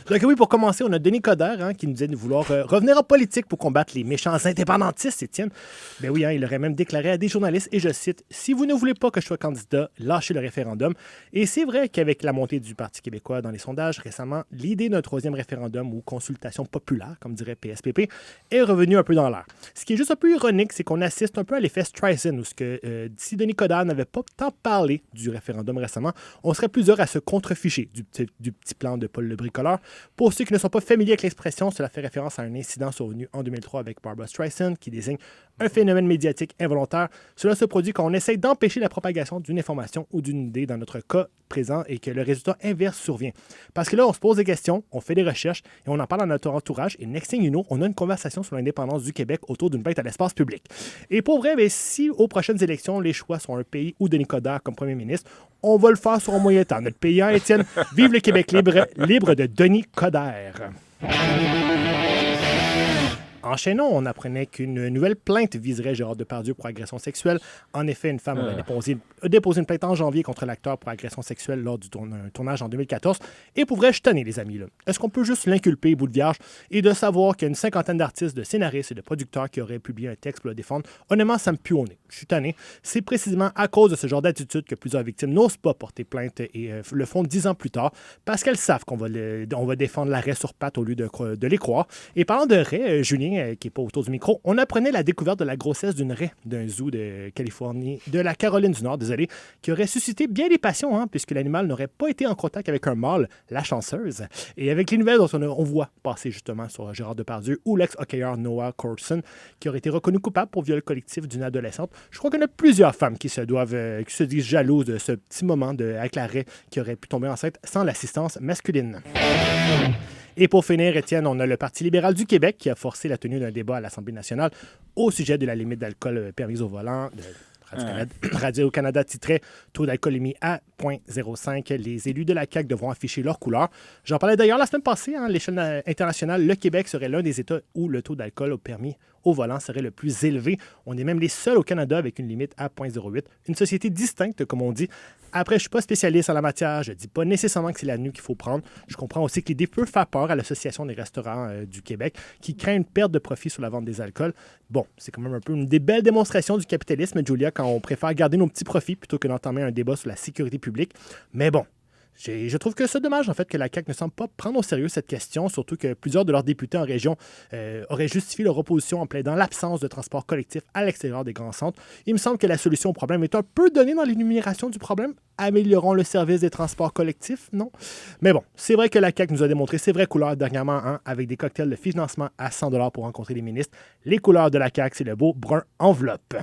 Donc oui, pour commencer, on a Denis Coderre qui nous disait de vouloir revenir en politique pour combattre les méchants indépendantistes, Étienne. Ben oui, il aurait même déclaré à des journalistes, et je cite, « Si vous ne voulez pas que je sois candidat, lâchez le référendum. » Et c'est vrai qu'avec la montée du Parti québécois dans les sondages récemment, l'idée d'un troisième référendum ou consultation populaire, comme dirait PSPP, est revenue un peu dans l'air. Ce qui est juste un peu ironique, c'est qu'on assiste un peu à l'effet Streisand, où si Denis Coderre n'avait pas tant parlé du référendum récemment, on serait plusieurs à se contreficher du petit plan de Paul le bricoleur. Pour ceux qui ne sont pas familiers avec l'expression, cela fait référence à un incident survenu en 2003 avec Barbra Streisand qui désigne un phénomène médiatique involontaire. Cela se produit quand on essaie d'empêcher la propagation d'une information ou d'une idée dans notre cas présent et que le résultat inverse survient. Parce que là, on se pose des questions, on fait des recherches et on en parle à notre entourage et next thing you know, on a une conversation sur l'indépendance du Québec autour d'une bête à l'espace public. Et pour vrai, si aux prochaines élections, les choix sont un pays ou Denis Coderre comme premier ministre, on va le faire sur un moyen temps. Notre pays, Étienne, vive le Québec libre, libre de Denis Coderre. Enchaînons, on apprenait qu'une nouvelle plainte viserait Gérard Depardieu pour agression sexuelle. En effet, une femme a déposé une plainte en janvier contre l'acteur pour agression sexuelle lors du tournage en 2014. Et pour vrai, je suis tanné, les amis. Là. Est-ce qu'on peut juste l'inculper, bout de vierge, et de savoir qu'il y a une cinquantaine d'artistes, de scénaristes et de producteurs qui auraient publié un texte pour le défendre? Honnêtement, ça me pue au nez. Je suis tanné. C'est précisément à cause de ce genre d'attitude que plusieurs victimes n'osent pas porter plainte et le font 10 ans plus tard parce qu'elles savent qu'on va défendre l'arrêt sur pattes au lieu de les croire. Et parlant de raie, Julien, qui n'est pas autour du micro, on apprenait la découverte de la grossesse d'une raie d'un zoo de Californie, de la Caroline du Nord, qui aurait suscité bien des passions, puisque l'animal n'aurait pas été en contact avec un mâle, la chanceuse. Et avec les nouvelles dont on voit passer justement sur Gérard Depardieu ou l'ex-hockeyeur Noah Corson, qui aurait été reconnu coupable pour viol collectif d'une adolescente, je crois qu'il y en a plusieurs femmes qui se disent jalouses de ce petit moment avec la raie qui aurait pu tomber enceinte sans l'assistance masculine. Et pour finir, Étienne, on a le Parti libéral du Québec qui a forcé la tenue d'un débat à l'Assemblée nationale au sujet de la limite d'alcool permise au volant. Radio-Canada titrait « Taux d'alcoolémie à 0,05 ». Les élus de la CAQ devront afficher leur couleur. J'en parlais d'ailleurs la semaine passée. À l'échelle internationale, le Québec serait l'un des États où le taux d'alcool permis au volant serait le plus élevé. On est même les seuls au Canada avec une limite à 0,08. Une société distincte, comme on dit. Après, je ne suis pas spécialiste en la matière. Je ne dis pas nécessairement que c'est l'avenue qu'il faut prendre. Je comprends aussi que l'idée peut faire peur à l'Association des restaurants du Québec qui craint une perte de profit sur la vente des alcools. Bon, c'est quand même un peu une des belles démonstrations du capitalisme, Julia, quand on préfère garder nos petits profits plutôt que d'entamer un débat sur la sécurité publique. Mais bon, je trouve que c'est dommage, en fait, que la CAQ ne semble pas prendre au sérieux cette question, surtout que plusieurs de leurs députés en région auraient justifié leur opposition en plaidant l'absence de transport collectif à l'extérieur des grands centres. Il me semble que la solution au problème est un peu donnée dans l'énumération du problème. Améliorons le service des transports collectifs, non? Mais bon, c'est vrai que la CAQ nous a démontré ses vraies couleurs dernièrement, avec des cocktails de financement à 100 $ pour rencontrer les ministres. Les couleurs de la CAQ, c'est le beau brun enveloppe.